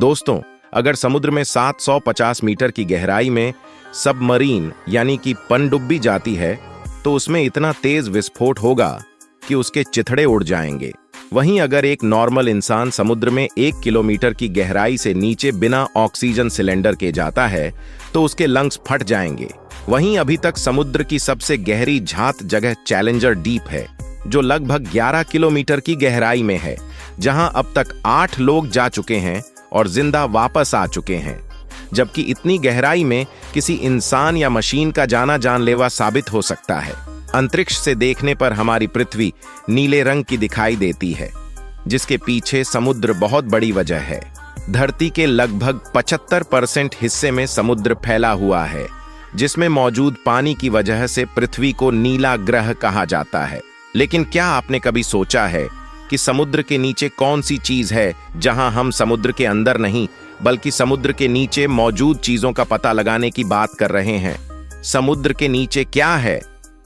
दोस्तों, अगर समुद्र में 750 मीटर की गहराई में सबमरीन यानी कि पनडुब्बी जाती है तो उसमें इतना तेज विस्फोट होगा कि उसके चिथड़े उड़ जाएंगे। वहीं अगर एक नॉर्मल इंसान समुद्र में 1 किलोमीटर की गहराई से नीचे बिना ऑक्सीजन सिलेंडर के जाता है तो उसके लंग्स फट जाएंगे। वहीं अभी तक समुद्र की सबसे गहरी झात जगह चैलेंजर डीप है, जो लगभग 11 किलोमीटर की गहराई में है, जहां अब तक 8 लोग जा चुके हैं और जिंदा वापस आ चुके हैं। जबकि इतनी गहराई में किसी इंसान या मशीन का जाना जानलेवा साबित हो सकता है। अंतरिक्ष से देखने पर हमारी पृथ्वी नीले रंग की दिखाई देती है, जिसके पीछे समुद्र बहुत बड़ी वजह है। धरती के लगभग 75% हिस्से में समुद्र फैला हुआ है, जिसमें मौजूद पानी की वजह से पृथ्वी को नीला ग्रह कहा जाता है। लेकिन क्या आपने कभी सोचा है कि समुद्र के नीचे कौन सी चीज है जहां हम समुद्र के अंदर नहीं बल्कि समुद्र के नीचे मौजूद चीजों का पता लगाने की बात कर रहे हैं? समुद्र के नीचे क्या है?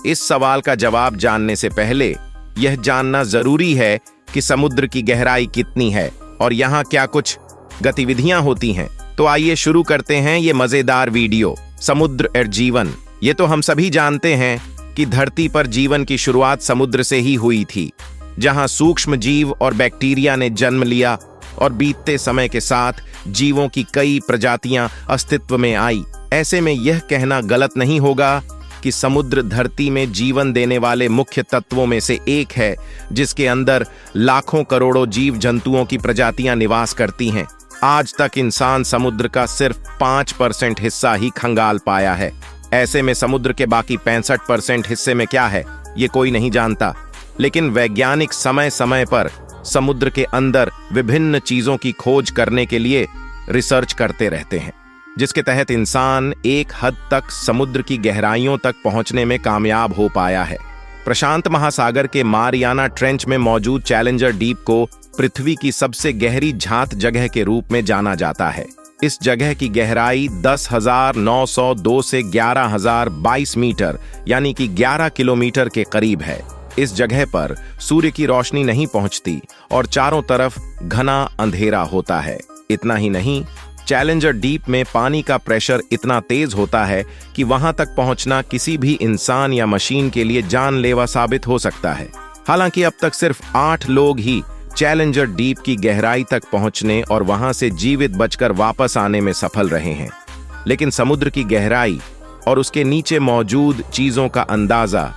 इस सवाल का जवाब जानने से पहले यह जानना जरूरी है कि समुद्र की गहराई कितनी है और यहाँ क्या कुछ गतिविधियां होती हैं। तो आइए शुरू करते हैं ये मजेदार वीडियो। समुद्र और जीवन। ये तो हम सभी जानते हैं कि धरती पर जीवन की शुरुआत समुद्र से ही हुई थी, जहां सूक्ष्म जीव और बैक्टीरिया ने जन्म लिया और बीतते समय के साथ जीवों की कई प्रजातियां अस्तित्व में आई। ऐसे में यह कहना गलत नहीं होगा कि समुद्र धरती में जीवन देने वाले मुख्य तत्वों में से एक है, जिसके अंदर लाखों करोड़ों जीव जंतुओं की प्रजातियां निवास करती हैं। आज तक इंसान समुद्र का सिर्फ 5% हिस्सा ही खंगाल पाया है। ऐसे में समुद्र के बाकी 65% हिस्से में क्या है, ये कोई नहीं जानता। लेकिन वैज्ञानिक समय समय पर समुद्र के अंदर विभिन्न चीजों की खोज करने के लिए रिसर्च करते रहते हैं, जिसके तहत इंसान एक हद तक समुद्र की गहराइयों तक पहुंचने में कामयाब हो पाया है। प्रशांत महासागर के मारियाना ट्रेंच में मौजूद चैलेंजर डीप को पृथ्वी की सबसे गहरी झात जगह के रूप में जाना जाता है। इस जगह की गहराई 10,902 से 11,022 मीटर यानी कि 11 किलोमीटर के करीब है। इस जगह पर सूर्य की रोशनी नहीं पहुंचती और चारों तरफ घना अंधेरा होता है। इतना ही नहीं, चैलेंजर डीप में पानी का प्रेशर इतना तेज होता है कि वहां तक पहुंचना किसी भी इंसान या मशीन के लिए जानलेवा साबित हो सकता है। हालांकि अब तक सिर्फ 8 लोग ही चैलेंजर डीप की गहराई तक पहुंचने और वहां से जीवित बचकर वापस आने में सफल रहे हैं। लेकिन समुद्र की गहराई और उसके नीचे मौजूद चीजों का अंदाजा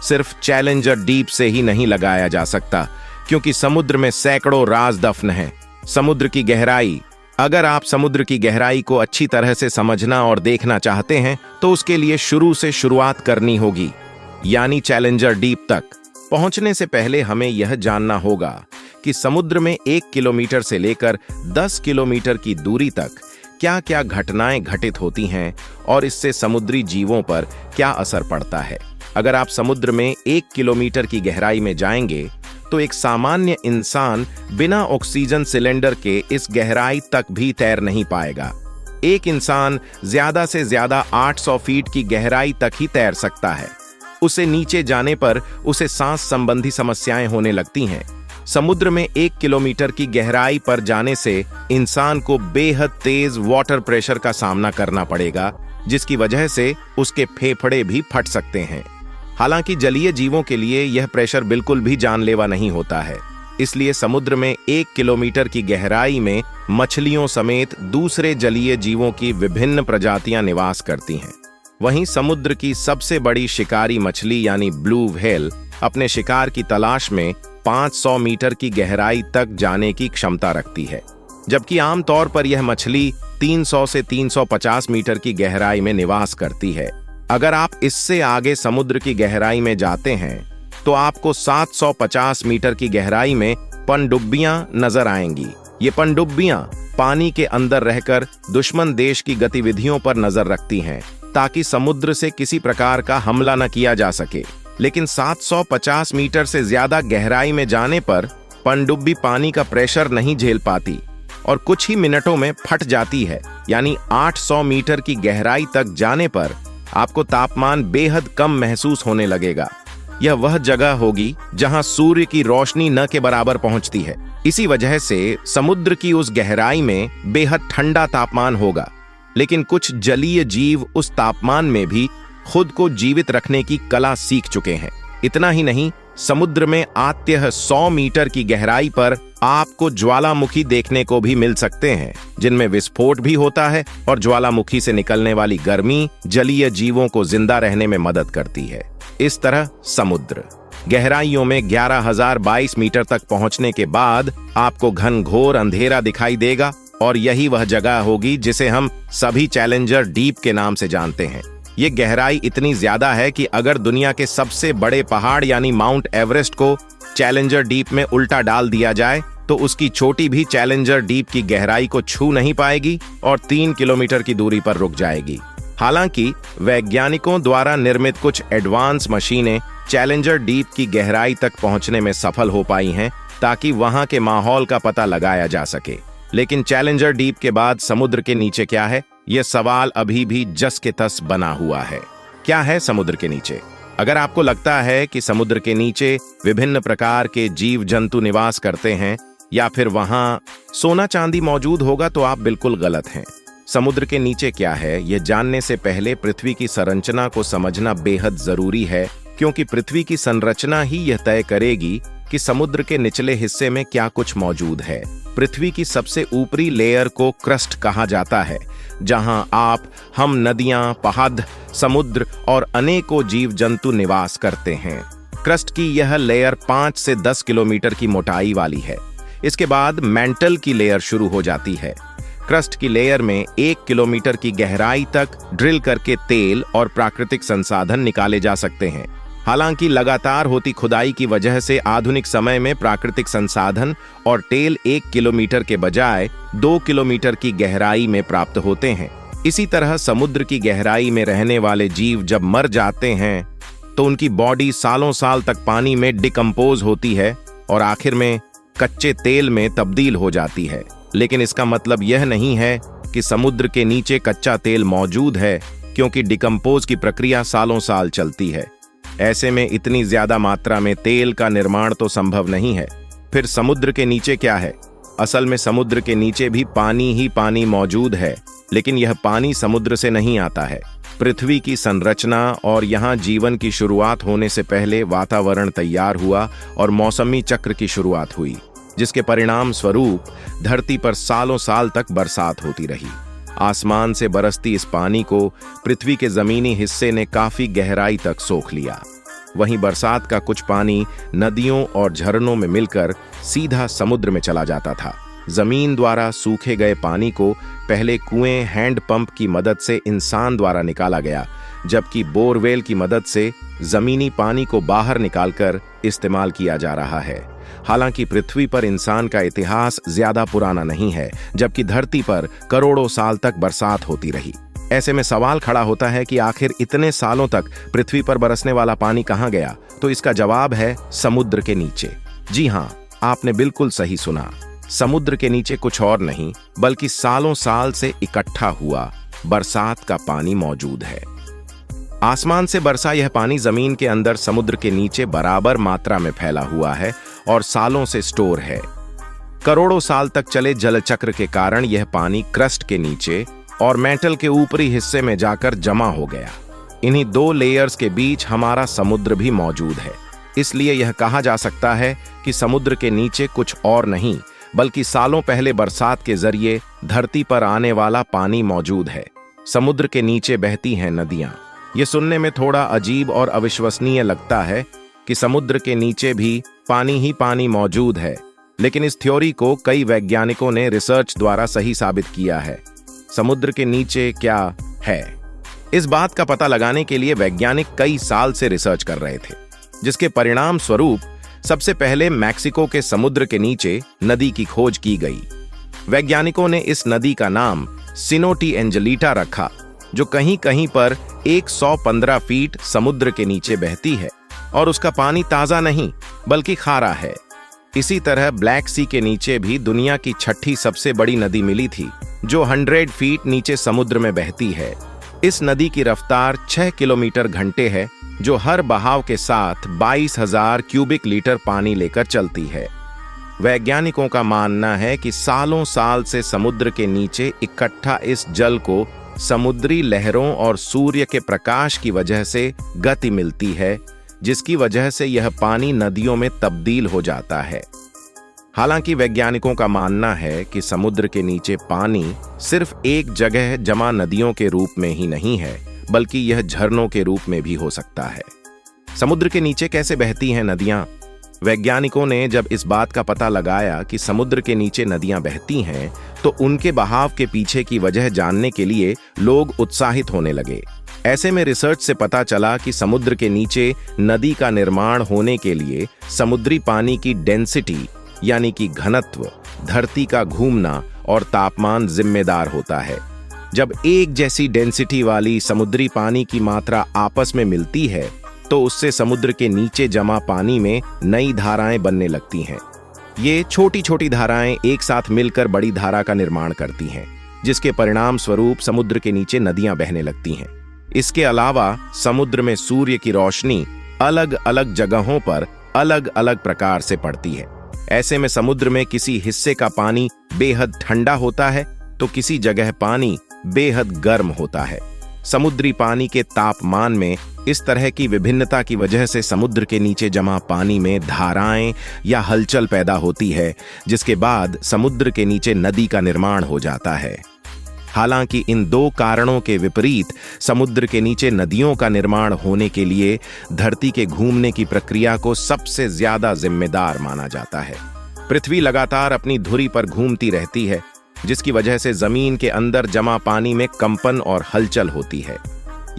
सिर्फ चैलेंजर डीप से ही नहीं लगाया जा सकता, क्योंकि समुद्र में सैकड़ों राज दफन हैं। समुद्र की गहराई। अगर आप समुद्र की गहराई को अच्छी तरह से समझना और देखना चाहते हैं तो उसके लिए शुरू से शुरुआत करनी होगी, यानी चैलेंजर डीप तक पहुंचने से पहले हमें यह जानना होगा कि समुद्र में 1 किलोमीटर से लेकर 10 किलोमीटर की दूरी तक क्या क्या घटनाएं घटित होती हैं और इससे समुद्री जीवों पर क्या असर पड़ता है। अगर आप समुद्र में 1 किलोमीटर की गहराई में जाएंगे तो एक सामान्य इंसान बिना ऑक्सीजन सिलेंडर के इस गहराई तक भी तैर नहीं पाएगा। एक इंसान ज्यादा से ज्यादा 800 फीट की गहराई तक ही तैर सकता है। उसे नीचे जाने पर उसे सांस संबंधी समस्याएं होने लगती हैं। समुद्र में 1 किलोमीटर की गहराई पर जाने से इंसान को बेहद तेज वाटर प्रेशर का सामना करना पड़ेगा, जिसकी वजह से उसके फेफड़े भी फट सकते हैं। हालांकि जलीय जीवों के लिए यह प्रेशर बिल्कुल भी जानलेवा नहीं होता है, इसलिए समुद्र में 1 किलोमीटर की गहराई में मछलियों समेत दूसरे जलीय जीवों की विभिन्न प्रजातियां निवास करती हैं। वहीं समुद्र की सबसे बड़ी शिकारी मछली यानी ब्लू व्हेल अपने शिकार की तलाश में 500 मीटर की गहराई तक जाने की क्षमता रखती है, जबकि आमतौर पर यह मछली 300 से 350 मीटर की गहराई में निवास करती है। अगर आप इससे आगे समुद्र की गहराई में जाते हैं तो आपको 750 मीटर की गहराई में पनडुब्बियां नजर आएंगी। ये पनडुब्बियां पानी के अंदर रहकर दुश्मन देश की गतिविधियों पर नजर रखती हैं, ताकि समुद्र से किसी प्रकार का हमला न किया जा सके। लेकिन 750 मीटर से ज्यादा गहराई में जाने पर पनडुब्बी पानी का प्रेशर नहीं झेल पाती और कुछ ही मिनटों में फट जाती है। यानी 800 मीटर की गहराई तक जाने पर आपको तापमान बेहद कम महसूस होने लगेगा। यह वह जगह होगी जहां सूर्य की रोशनी न के बराबर पहुंचती है। इसी वजह से समुद्र की उस गहराई में बेहद ठंडा तापमान होगा, लेकिन कुछ जलीय जीव उस तापमान में भी खुद को जीवित रखने की कला सीख चुके हैं। इतना ही नहीं, समुद्र में आत्यह 100 मीटर की गहराई पर आपको ज्वालामुखी देखने को भी मिल सकते हैं, जिनमें विस्फोट भी होता है और ज्वालामुखी से निकलने वाली गर्मी जलीय जीवों को जिंदा रहने में मदद करती है। इस तरह समुद्र गहराइयों में 11,022 मीटर तक पहुंचने के बाद आपको घनघोर अंधेरा दिखाई देगा, और यही वह जगह होगी जिसे हम सभी चैलेंजर डीप के नाम से जानते हैं। ये गहराई इतनी ज्यादा है कि अगर दुनिया के सबसे बड़े पहाड़ यानी माउंट एवरेस्ट को चैलेंजर डीप में उल्टा डाल दिया जाए तो उसकी छोटी भी चैलेंजर डीप की गहराई को छू नहीं पाएगी और 3 किलोमीटर की दूरी पर रुक जाएगी। हालांकि वैज्ञानिकों द्वारा निर्मित कुछ एडवांस मशीनें चैलेंजर डीप की गहराई तक पहुंचने में सफल हो पाई हैं ताकि वहां के माहौल का पता लगाया जा सके। लेकिन चैलेंजर डीप के बाद समुद्र के नीचे क्या है, यह सवाल अभी भी जस के तस बना हुआ है। क्या है समुद्र के नीचे? अगर आपको लगता है कि समुद्र के नीचे विभिन्न प्रकार के जीव जंतु निवास करते हैं या फिर वहां सोना चांदी मौजूद होगा, तो आप बिल्कुल गलत हैं। समुद्र के नीचे क्या है, यह जानने से पहले पृथ्वी की संरचना को समझना बेहद जरूरी है, क्योंकि पृथ्वी की संरचना ही यह तय करेगी कि समुद्र के निचले हिस्से में क्या कुछ मौजूद है। पृथ्वी की सबसे ऊपरी लेयर को क्रस्ट कहा जाता है, जहां हम नदियां, पहाड़, समुद्र और अनेकों जीव जंतु निवास करते हैं। क्रस्ट की यह लेयर 5 से 10 किलोमीटर की मोटाई वाली है। इसके बाद मैंटल की लेयर शुरू हो जाती है। क्रस्ट की लेयर में 1 किलोमीटर की गहराई तक ड्रिल करके तेल और प्राकृतिक संसाधन निकाले जा सकते हैं। हालांकि लगातार होती खुदाई की वजह से आधुनिक समय में प्राकृतिक संसाधन और तेल 1 किलोमीटर के बजाय 2 किलोमीटर की गहराई में प्राप्त होते हैं। इसी तरह समुद्र की गहराई में रहने वाले जीव जब मर जाते हैं तो उनकी बॉडी सालों साल तक पानी में डिकम्पोज होती है और आखिर में कच्चे तेल में तब्दील हो जाती है। लेकिन इसका मतलब यह नहीं है कि समुद्र के नीचे कच्चा तेल मौजूद है, क्योंकि डिकम्पोज की प्रक्रिया सालों साल चलती है। ऐसे में इतनी ज्यादा मात्रा में तेल का निर्माण तो संभव नहीं है। फिर समुद्र के नीचे क्या है? असल में समुद्र के नीचे भी पानी ही पानी मौजूद है, लेकिन यह पानी समुद्र से नहीं आता है। पृथ्वी की संरचना और यहाँ जीवन की शुरुआत होने से पहले वातावरण तैयार हुआ और मौसमी चक्र की शुरुआत हुई, जिसके परिणाम स्वरूप धरती पर सालों साल तक बरसात होती रही। आसमान से बरसती इस पानी को पृथ्वी के जमीनी हिस्से ने काफी गहराई तक सोख लिया। वहीं बरसात का कुछ पानी नदियों और झरनों में मिलकर सीधा समुद्र में चला जाता था। जमीन द्वारा सूखे गए पानी को पहले कुएं हैंड पंप की मदद से इंसान द्वारा निकाला गया, जबकि बोरवेल की मदद से जमीनी पानी को बाहर निकालकर इस्तेमाल किया जा रहा है। हालांकि पृथ्वी पर इंसान का इतिहास ज्यादा पुराना नहीं है, जबकि धरती पर करोड़ों साल तक बरसात होती रही। ऐसे में सवाल खड़ा होता है कि आखिर इतने सालों तक पृथ्वी पर बरसने वाला पानी कहां गया? तो इसका जवाब है समुद्र के नीचे। जी हां, आपने बिल्कुल सही सुना। समुद्र के नीचे कुछ और नहीं बल्कि सालों साल से इकट्ठा हुआ बरसात का पानी मौजूद है। आसमान से बरसा यह पानी जमीन के अंदर समुद्र के नीचे बराबर मात्रा में फैला हुआ है और सालों से स्टोर है। करोड़ों साल तक चले जलचक्र के कारण यह पानी क्रस्ट के नीचे और मेटल के ऊपरी हिस्से में जाकर जमा हो गया। इन्हीं 2 लेयर्स के बीच हमारा समुद्र भी मौजूद है। इसलिए यह कहा जा सकता है कि समुद्र के नीचे कुछ और नहीं बल्कि सालों पहले बरसात के जरिए धरती पर आने वाला पानी मौजूद है। समुद्र के नीचे बहती हैं नदियां। ये सुनने में थोड़ा अजीब और अविश्वसनीय लगता है कि समुद्र के नीचे भी पानी ही पानी मौजूद है, लेकिन इस थ्योरी को कई वैज्ञानिकों ने रिसर्च द्वारा सही साबित किया है। समुद्र के नीचे क्या है, इस बात का पता लगाने के लिए वैज्ञानिक कई साल से रिसर्च कर रहे थे, जिसके परिणाम स्वरूप सबसे पहले मैक्सिको के समुद्र के नीचे नदी की खोज की गई। वैज्ञानिकों ने इस नदी का नाम सिनोटी एंजेलिटा रखा, जो कहीं कहीं पर 115 फीट समुद्र के नीचे बहती है और उसका पानी ताजा नहीं बल्कि खारा है। इसी तरह ब्लैक सी के नीचे भी दुनिया की 6ठी सबसे बड़ी नदी मिली थी, जो 100 फीट नीचे समुद्र में बहती है। इस नदी की रफ्तार 6 किलोमीटर घंटे है, जो हर बहाव के साथ 22,000 क्यूबिक लीटर पानी लेकर चलती है। वैज्ञानिकों का मानना है कि सालों साल से समुद्र के नीचे इकट्ठा इस जल को समुद्री लहरों और सूर्य के प्रकाश की वजह से गति मिलती है, जिसकी वजह से यह पानी नदियों में तब्दील हो जाता है। हालांकि वैज्ञानिकों का मानना है कि समुद्र के नीचे पानी सिर्फ एक जगह जमा नदियों के रूप में ही नहीं है, बल्कि यह झरनों के रूप में भी हो सकता है। समुद्र के नीचे कैसे बहती हैं नदियां? वैज्ञानिकों ने जब इस बात का पता लगाया कि समुद्र के नीचे नदियां बहती हैं, तो उनके बहाव के पीछे की वजह जानने के लिए लोग उत्साहित होने लगे। ऐसे में रिसर्च से पता चला कि समुद्र के नीचे नदी का निर्माण होने के लिए समुद्री पानी की डेंसिटी यानी कि घनत्व, धरती का घूमना और तापमान जिम्मेदार होता है। जब एक जैसी डेंसिटी वाली समुद्री पानी की मात्रा आपस में मिलती है, तो उससे समुद्र के नीचे जमा पानी में नई धाराएं बनने लगती हैं। ये छोटी छोटी धाराएं एक साथ मिलकर बड़ी धारा का निर्माण करती हैं, जिसके परिणाम स्वरूप समुद्र के नीचे नदियां बहने लगती हैं। इसके अलावा समुद्र में सूर्य की रोशनी अलग अलग जगहों पर अलग अलग प्रकार से पड़ती है। ऐसे में समुद्र में किसी हिस्से का पानी बेहद ठंडा होता है, तो किसी जगह पानी बेहद गर्म होता है। समुद्री पानी के तापमान में इस तरह की विभिन्नता की वजह से समुद्र के नीचे जमा पानी में धाराएं या हलचल पैदा होती है, जिसके बाद समुद्र के नीचे नदी का निर्माण हो जाता है। हालांकि इन दो कारणों के विपरीत समुद्र के नीचे नदियों का निर्माण होने के लिए धरती के घूमने की प्रक्रिया को सबसे ज्यादा जिम्मेदार माना जाता है। पृथ्वी लगातार अपनी धुरी पर घूमती रहती है, जिसकी वजह से जमीन के अंदर जमा पानी में कंपन और हलचल होती है।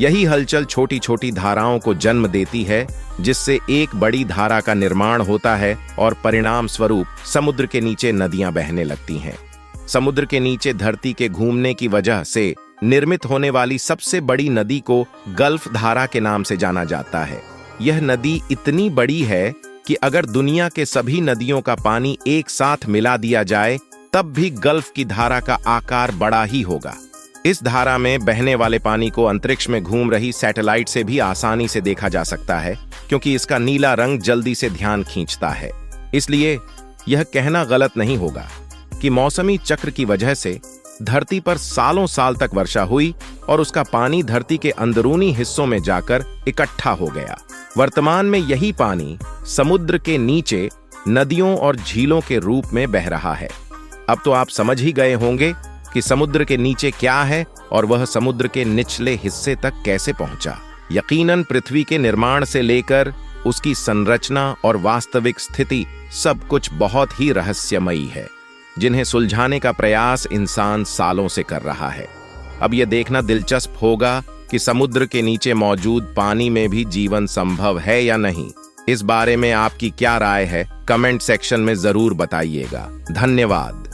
यही हलचल छोटी छोटी धाराओं को जन्म देती है, जिससे एक बड़ी धारा का निर्माण होता है और परिणाम स्वरूप समुद्र के नीचे नदियां बहने लगती हैं। समुद्र के नीचे धरती के घूमने की वजह से निर्मित होने वाली सबसे बड़ी नदी को गल्फ धारा के नाम से जाना जाता है। यह नदी इतनी बड़ी है कि अगर दुनिया के सभी नदियों का पानी एक साथ मिला दिया जाए, तब भी गल्फ की धारा का आकार बड़ा ही होगा। इस धारा में बहने वाले पानी को अंतरिक्ष में घूम रही सैटेलाइट से भी आसानी से देखा जा सकता है, क्योंकि इसका नीला रंग जल्दी से ध्यान खींचता है। इसलिए यह कहना गलत नहीं होगा कि मौसमी चक्र की वजह से धरती पर सालों साल तक वर्षा हुई और उसका पानी धरती के अंदरूनी हिस्सों में जाकर इकट्ठा हो गया। वर्तमान में यही पानी समुद्र के नीचे नदियों और झीलों के रूप में बह रहा है। अब तो आप समझ ही गए होंगे कि समुद्र के नीचे क्या है और वह समुद्र के निचले हिस्से तक कैसे पहुंचा। यकीनन पृथ्वी के निर्माण से लेकर उसकी संरचना और वास्तविक स्थिति सब कुछ बहुत ही रहस्यमयी है, जिन्हें सुलझाने का प्रयास इंसान सालों से कर रहा है। अब यह देखना दिलचस्प होगा कि समुद्र के नीचे मौजूद पानी में भी जीवन संभव है या नहीं। इस बारे में आपकी क्या राय है? कमेंट सेक्शन में जरूर बताइएगा। धन्यवाद।